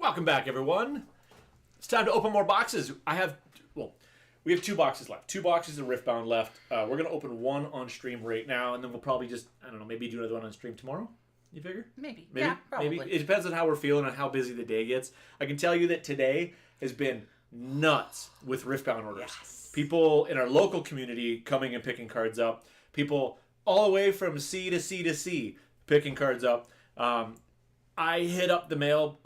Welcome back, everyone. It's time to open more boxes. We have 2 boxes left. 2 boxes of Riftbound left. We're going to open one on stream right now, and then we'll probably just, I don't know, maybe do another one on stream tomorrow? You figure? Maybe. Yeah, probably. Maybe. It depends on how we're feeling and how busy the day gets. I can tell you that today has been nuts with Riftbound orders. Yes. People in our local community coming and picking cards up. People all the way from C to C to C picking cards up. I hit up the mail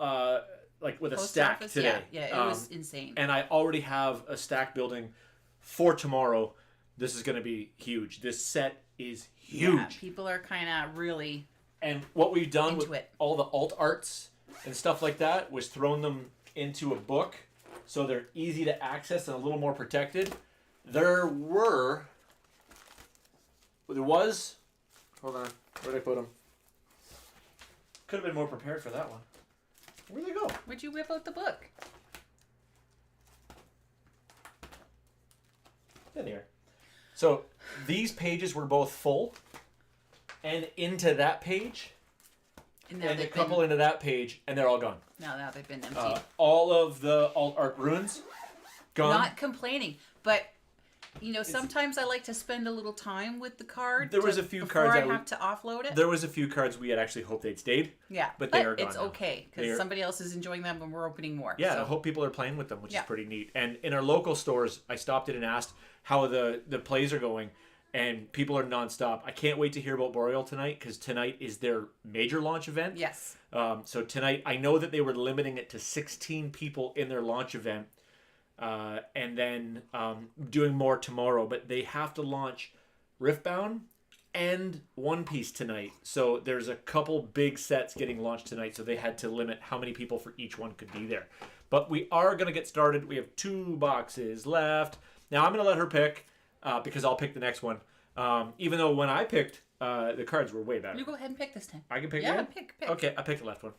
with a Post stack office? today. Yeah, it was insane. And I already have a stack building for tomorrow. This is going to be huge. This set is huge. Yeah, people are kind of really And what we've done into with it. all the alt arts and stuff like that was thrown them into a book so they're easy to access and a little more protected. There was, hold on, where'd I put them? Could have been more prepared for that one. Where'd they go? Would you whip out the book? There they are. So these pages were both full and into that page And now and a they've couple been, into that page and they're all gone. now they've been empty. All of the alt art runes gone. Not complaining, but sometimes I like to spend a little time with the card. There was a few before cards I have to offload it. There was a few cards we had actually hoped they'd stayed. Yeah, but they are gone it's now. okay because somebody else is enjoying them and we're opening more. Yeah, so. I hope people are playing with them, which Yeah. is pretty neat. And in our local stores, I stopped in and asked how the plays are going, and people are nonstop. I can't wait to hear about Boreal tonight because tonight is their major launch event. Yes. So tonight, I know that they were limiting it to 16 people in their launch event, and then doing more tomorrow. But they have to launch Riftbound and One Piece tonight. So there's a couple big sets getting launched tonight, so they had to limit how many people for each one could be there. But we are going to get started. We have 2 boxes left. Now I'm going to let her pick because I'll pick the next one. Even though when I picked, the cards were way better. You go ahead and pick this time. I can pick Yeah, one? pick. Okay, I picked the left one.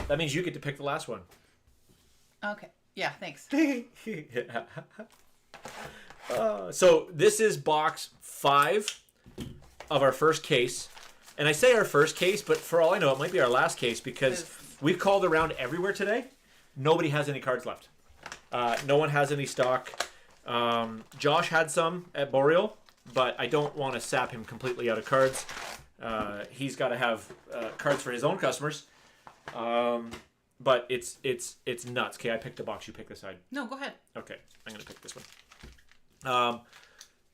That means you get to pick the last one. Okay. Yeah, thanks. So this is box 5 of our first case. And I say our first case, but for all I know, it might be our last case because we've called around everywhere today. Nobody has any cards left. No one has any stock. Josh had some at Boreal, but I don't want to sap him completely out of cards. He's got to have cards for his own customers. But it's nuts. Okay, I picked the box. You pick the side. No, go ahead. Okay, I'm going to pick this one.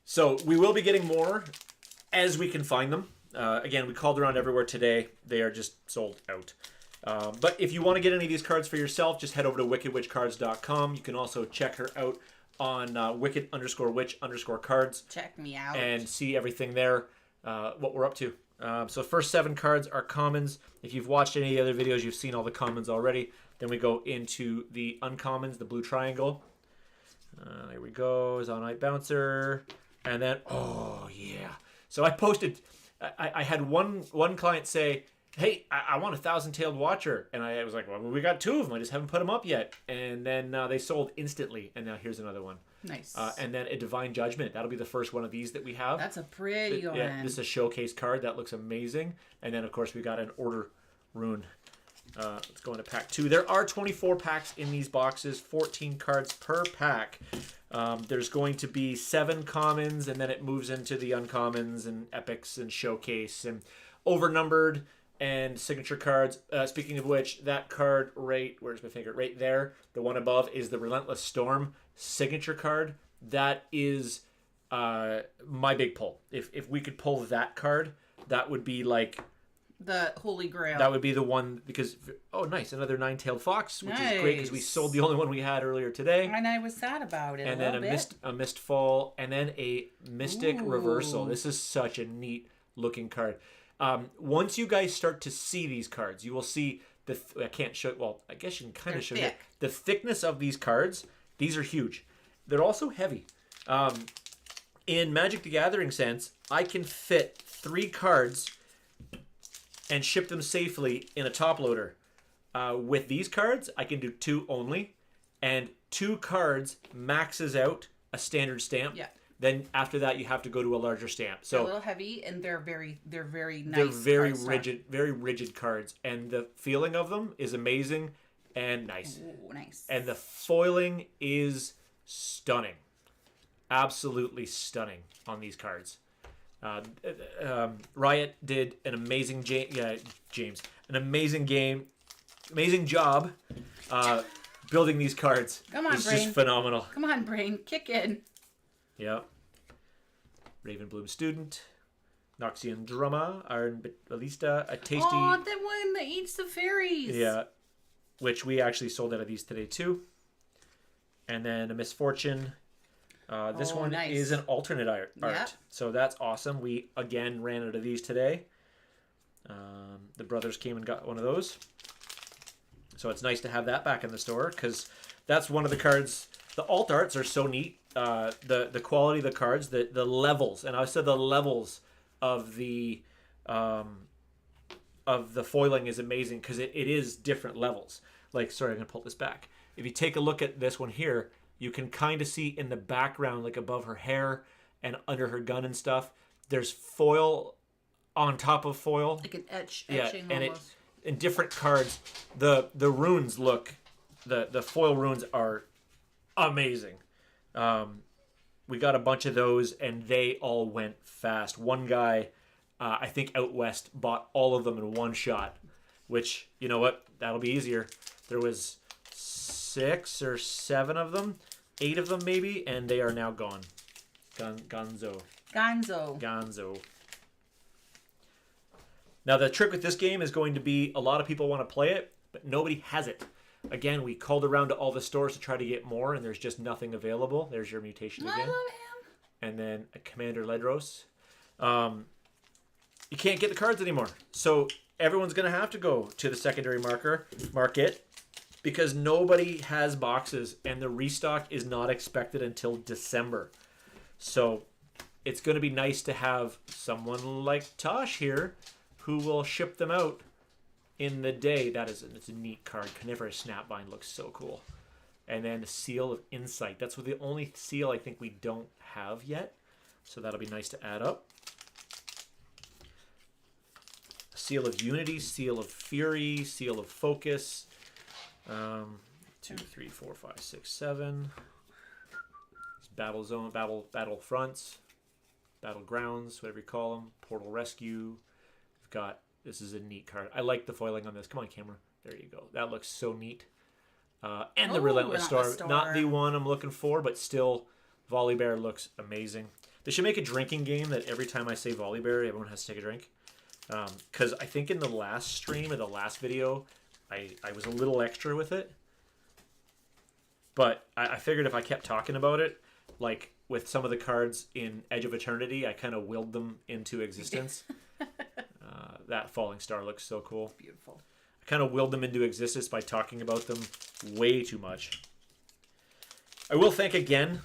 So we will be getting more as we can find them. Again, we called around everywhere today. They are just sold out. But if you want to get any of these cards for yourself, just head over to wickedwitchcards.com. You can also check her out on wicked_witch_cards. Check me out. And see everything there, what we're up to. So first 7 cards are commons. If you've watched any other videos, you've seen all the commons already. Then we go into the uncommons, the blue triangle. There we go, Zonite Bouncer. And then, oh yeah. So I posted, I had one client say, hey, I want a 1,000-tailed watcher. And I was like, well, we got 2 of them. I just haven't put them up yet. And then they sold instantly. And now here's another one. Nice. And then a Divine Judgment. That'll be the first one of these that we have. That's a pretty one. Yeah, this is a showcase card. That looks amazing. And then, of course, we got an Order Rune. Let's go into pack 2. There are 24 packs in these boxes, 14 cards per pack. There's going to be 7 commons, and then it moves into the uncommons and epics and showcase and overnumbered and signature cards. Speaking of which, that card where's my finger? Right there, the one above is the Relentless Storm signature card. That is my big pull. If we could pull that card, that would be like the Holy Grail. That would be the one because, oh, nice, another 9-tailed fox, which is great because we sold the only one we had earlier today. And I was sad about it. And then a Mistfall, and then a Mystic Reversal. This is such a neat looking card. Once you guys start to see these cards, you will see I can't show. Well, I guess you can kind of show it. The thickness of these cards. These are huge. They're also heavy. In Magic the Gathering sense, I can fit 3 cards and ship them safely in a top loader. With these cards, I can do 2 only, and 2 cards maxes out a standard stamp. Yeah. Then after that, you have to go to a larger stamp. They're a So little heavy, and they're very nice. they're very cardstock. very rigid cards, and the feeling of them is amazing and nice. Ooh, nice. And the foiling is stunning, absolutely stunning on these cards. Riot did an amazing amazing job building these cards. Come on, it's brain. just phenomenal. Come on, brain, kick in. Yeah. Ravenbloom Student, Noxian Drummer, Iron Ballista, a tasty. Oh, the one that eats the fairies. Yeah, which we actually sold out of these today too. And then a Misfortune. This one nice. is an alternate art, Yeah. so that's awesome. We again ran out of these today. The brothers came and got one of those, so it's nice to have that back in the store because that's one of the cards. The alt arts are so neat. The quality of the cards, the levels, and I said the levels of the foiling is amazing because it is different levels. Like, sorry, I'm gonna pull this back. If you take a look at this one here, you can kind of see in the background, like above her hair and under her gun and stuff, there's foil on top of foil. Like an etching and almost. In different cards, the runes look, the foil runes are amazing. We got a bunch of those, and they all went fast. One guy, I think out west, bought all of them in one shot, which, you know what, that'll be easier. There was 6 or 7 of them, 8 of them maybe, and they are now gone. Gonzo. Now the trick with this game is going to be a lot of people want to play it, but nobody has it. Again, we called around to all the stores to try to get more, and there's just nothing available. There's your mutation again. I love him. And then a Commander Ledros. You can't get the cards anymore. So everyone's going to have to go to the secondary market because nobody has boxes, and the restock is not expected until December. So it's going to be nice to have someone like Tosh here who will ship them out in the day. It's a neat card. Carnivorous Snapbind looks so cool. And then the Seal of Insight. That's the only seal I think we don't have yet. So that'll be nice to add up. Seal of Unity, Seal of Fury, Seal of Focus. 2, 3, 4, 5, 6, 7. Battle Zone, Battle Fronts, Battlegrounds, whatever you call them. Portal Rescue. We've got, this is a neat card. I like the foiling on this. Come on, camera. There you go. That looks so neat. And the Relentless Storm. Not the one I'm looking for, but still, Volibear looks amazing. They should make a drinking game that every time I say Volibear, everyone has to take a drink. Because I think in the last stream or the last video, I was a little extra with it. But I figured if I kept talking about it, like with some of the cards in Edge of Eternity, I kind of willed them into existence. That Falling Star looks so cool. Beautiful. I kind of willed them into existence by talking about them way too much. I will thank again,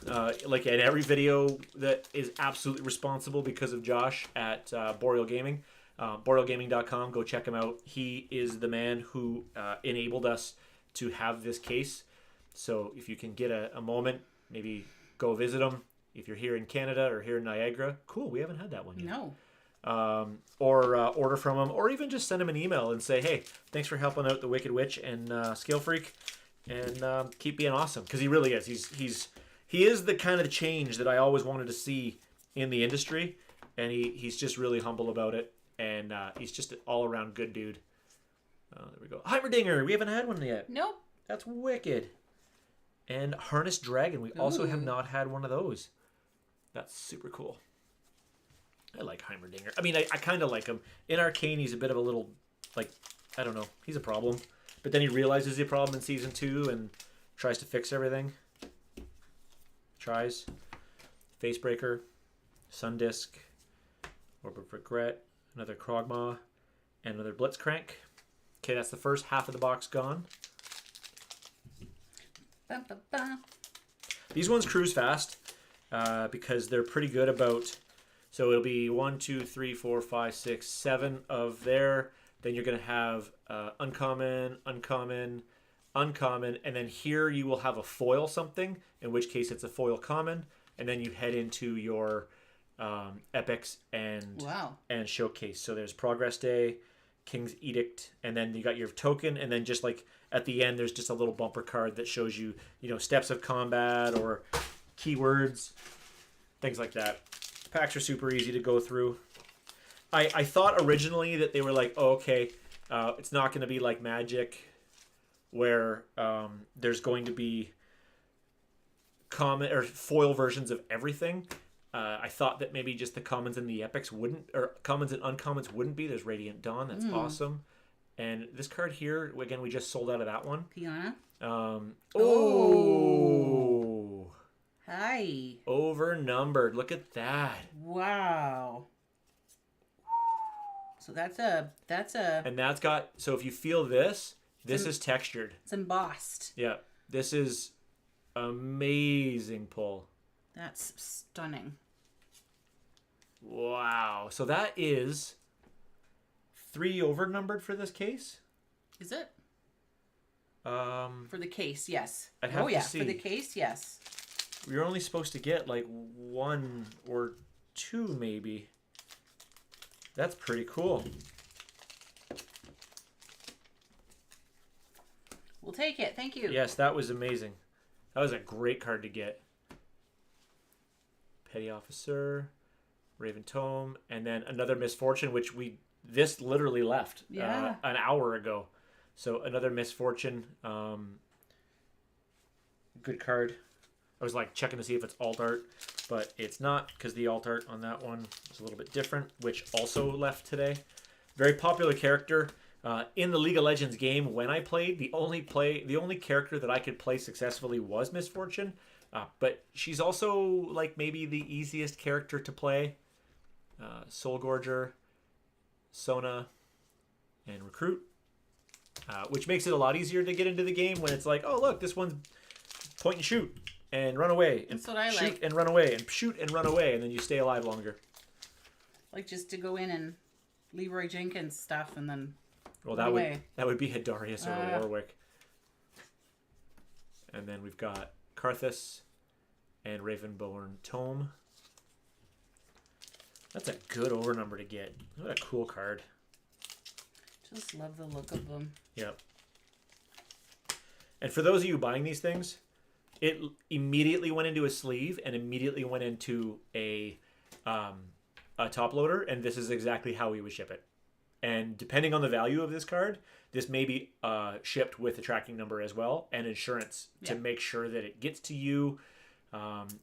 like at every video that is absolutely responsible because of Josh at Boreal Gaming. BorealGaming.com, go check him out. He is the man who enabled us to have this case. So if you can get a moment, maybe go visit him. If you're here in Canada or here in Niagara, cool, we haven't had that one yet. No. Or order from him, or even just send him an email and say, hey, thanks for helping out the Wicked Witch and Scale Freak, and keep being awesome, because he really is. He is the kind of change that I always wanted to see in the industry, and he's just really humble about it, and he's just an all-around good dude. There we go. Heimerdinger, we haven't had one yet. Nope. That's wicked. And Harness Dragon, we also have not had one of those. That's super cool. I like Heimerdinger. I mean, I kind of like him. In Arcane, he's a bit of a little, like, I don't know. He's a problem. But then he realizes the problem in Season 2 and tries to fix everything. Tries. Facebreaker. Sundisk. Orb of Regret. Another Krogmaw. And another Blitzcrank. Okay, that's the first half of the box gone. Ba, ba, ba. These ones cruise fast because they're pretty good about... So it'll be 1, 2, 3, 4, 5, 6, 7 of there. Then you're going to have uncommon, uncommon, uncommon. And then here you will have a foil something, in which case it's a foil common. and then you head into your epics Wow. and showcase. So there's Progress Day, King's Edict, and then you got your token, and then just like at the end, there's just a little bumper card that shows you, steps of combat or keywords, things like that. Packs are super easy to go through. I thought originally that they were like, oh, okay, it's not going to be like Magic, where there's going to be common or foil versions of everything. I thought that maybe just the commons and the epics wouldn't, or commons and uncommons wouldn't be. There's Radiant Dawn, that's awesome. And this card here, again, we just sold out of that one. Piana. Oh. Hi. Overnumbered. Look at that. Wow. So that's a. And that's got, so if you feel this is textured. It's embossed. Yeah. This is amazing pull. That's stunning. Wow. So that is 3 overnumbered for this case? Is it? For the case, yes. I'd have to see. For the case, yes. You're only supposed to get like 1 or 2 maybe. That's pretty cool. We'll take it. Thank you. Yes, that was amazing. That was a great card to get. Petty Officer, Raven Tome, and then another Misfortune, which this literally left an hour ago. So another Misfortune. Good card. I was like checking to see if it's alt art, but it's not, because the alt art on that one is a little bit different, which also left today. Very popular character. In the League of Legends game, when I played, the only character that I could play successfully was Misfortune. But she's also like maybe the easiest character to play. Soul Gorger, Sona, and Recruit. Which makes it a lot easier to get into the game when it's like, oh look, this one's point and shoot and run away. And that's what I shoot like. And run away and shoot and run away, and then you stay alive longer. Like just to go in and Leroy Jenkins stuff and then that would be Hidarius or Warwick. And then we've got Karthus and Ravenborn Tome. That's a good overnumber to get. What a cool card. Just love the look of them. Yep. And for those of you buying these things, it immediately went into a sleeve and immediately went into a top loader, and this is exactly how we would ship it. And depending on the value of this card, this may be shipped with a tracking number as well and insurance to make sure that it gets to you.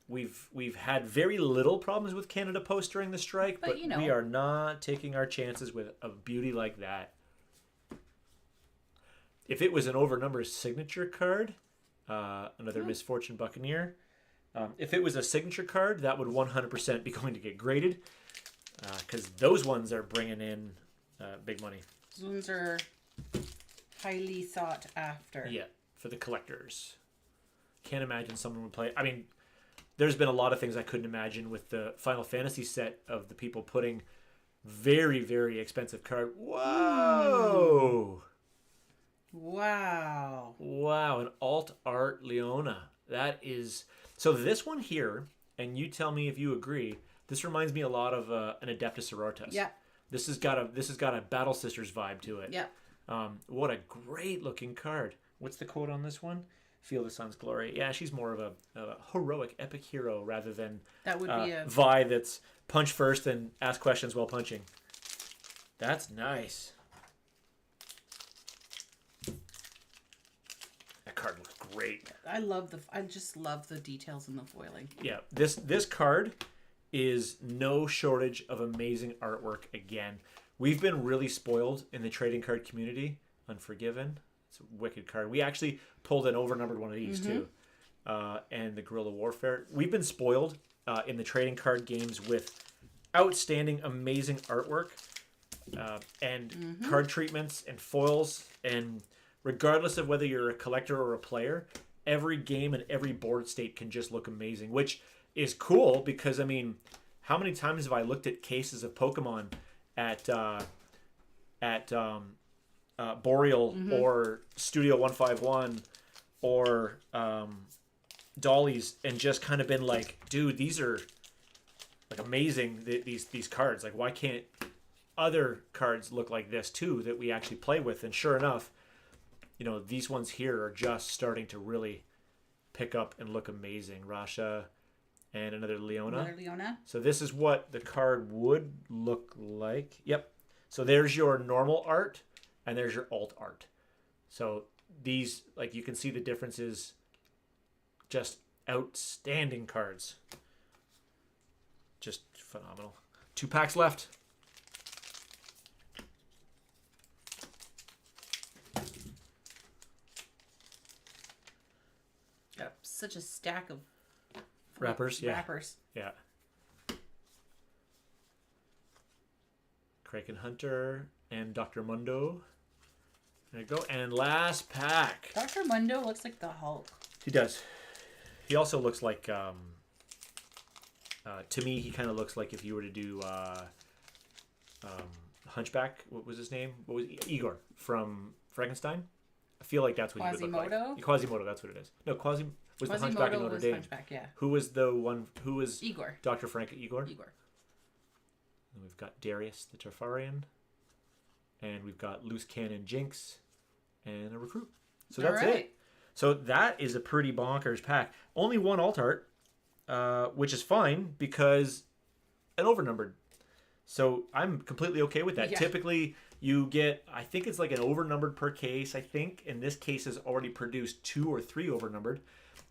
We've had very little problems with Canada Post during the strike, but we are not taking our chances with a beauty like that. If it was an overnumbered signature card, another Misfortune Buccaneer. If it was a signature card, that would 100% be going to get graded, because those ones are bringing in big money. Those ones are highly sought after. Yeah, for the collectors. Can't imagine someone would play. I mean, there's been a lot of things I couldn't imagine with the Final Fantasy set of the people putting very, very expensive card. Whoa! Wow. Wow, an alt art Leona. That is... So this one here, and you tell me if you agree, this reminds me a lot of an Adeptus Sororitas. Yeah. This has got a Battle Sisters vibe to it. Yeah. What a great looking card. What's the quote on this one? Feel the sun's glory. Yeah, she's more of a heroic, epic hero rather than that would be a Vi that's punch first and ask questions while punching. That's nice. That card looks great. I just love the details in the foiling. Yeah, this card is no shortage of amazing artwork again. We've been really spoiled in the trading card community. Unforgiven. It's a wicked card. We actually pulled an overnumbered one of these too. And the Guerrilla Warfare. We've been spoiled in the trading card games with outstanding, amazing artwork and card treatments and foils. And regardless of whether you're a collector or a player, every game and every board state can just look amazing, which is cool because, I mean, how many times have I looked at cases of Pokemon at Boreal or Studio 151 or dollies and just kind of been like, dude, these are like amazing. These cards, like, why can't other cards look like this too that we actually play with? And sure enough, you know, these ones here are just starting to really pick up and look amazing. Rasha and another Leona. Another Leona. So this is what the card would look like. Yep. So there's your normal art and there's your alt art. So these, like, you can see the differences. Just outstanding cards. Just phenomenal. 2 packs left. Got such a stack of Wrappers, yeah. Wrappers. Yeah. Kraken Hunter and Dr. Mundo. There you go. And last pack. Dr. Mundo looks like the Hulk. He does. He also looks like, to me, he kind of looks like if you were to do Hunchback. What was his name? What was Igor from Frankenstein? I feel like that's what he would look like. Quasimodo? Quasimodo, that's what it is. No, was the Hunchback in Notre Dame. Hunchback, yeah. Who was the one? Who was Igor? Dr. Frank Igor. Igor. And we've got Darius the Tarfarian, and we've got Loose Cannon Jinx, and a Recruit. So that's it. So that is a pretty bonkers pack. Only one alt art, which is fine because an overnumbered. So I'm completely okay with that. Yeah. Typically, you get, I think it's like an overnumbered per case, I think. In this case, has already produced 2 or 3 overnumbered.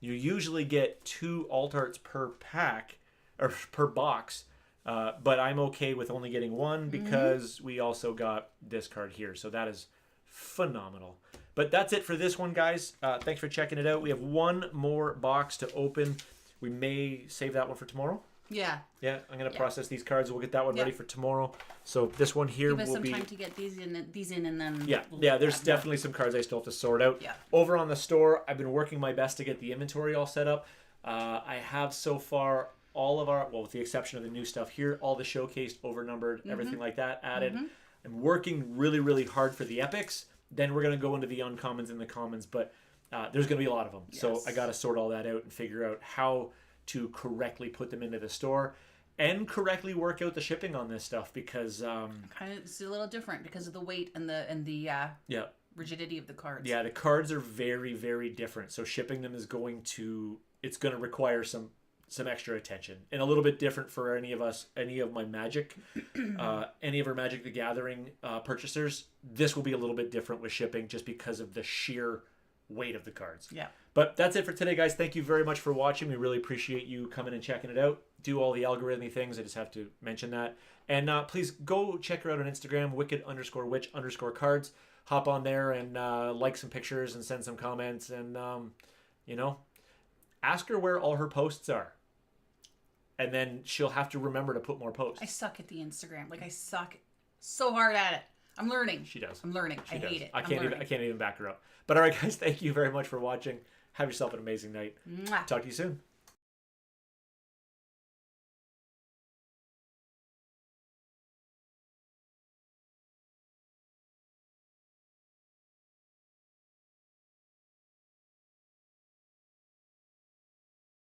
You usually get 2 alt arts per pack, or per box. But I'm okay with only getting 1 because we also got this card here. So that is phenomenal. But that's it for this one, guys. Thanks for checking it out. We have 1 more box to open. We may save that one for tomorrow. Yeah. Yeah, I'm going to process these cards. We'll get that one ready for tomorrow. So this one here Give us will some be... time to get these in and then... Yeah, there's definitely some cards I still have to sort out. Yeah. Over on the store, I've been working my best to get the inventory all set up. I have so far all of our... Well, with the exception of the new stuff here, all the showcased, overnumbered, everything like that added. I'm working really, really hard for the epics. Then we're going to go into the uncommons and the commons, but there's going to be a lot of them. Yes. So I got to sort all that out and figure out how to correctly put them into the store and correctly work out the shipping on this stuff because... it's a little different because of the weight and the rigidity of the cards. Yeah, the cards are very, very different. So shipping them is going to require some extra attention and a little bit different for any of my Magic, any of our Magic the Gathering purchasers. This will be a little bit different with shipping just because of the sheer weight of the cards. Yeah. But that's it for today, guys. Thank you very much for watching. We really appreciate you coming and checking it out. Do all the algorithmic things. I just have to mention that. And please go check her out on Instagram, wicked_witch_cards. Hop on there and like some pictures and send some comments and, ask her where all her posts are. And then she'll have to remember to put more posts. I suck at the Instagram. Like, I suck so hard at it. I'm learning. She does. I'm learning. I hate it. I can't even back her up. But all right, guys, thank you very much for watching. Have yourself an amazing night. Mwah. Talk to you soon.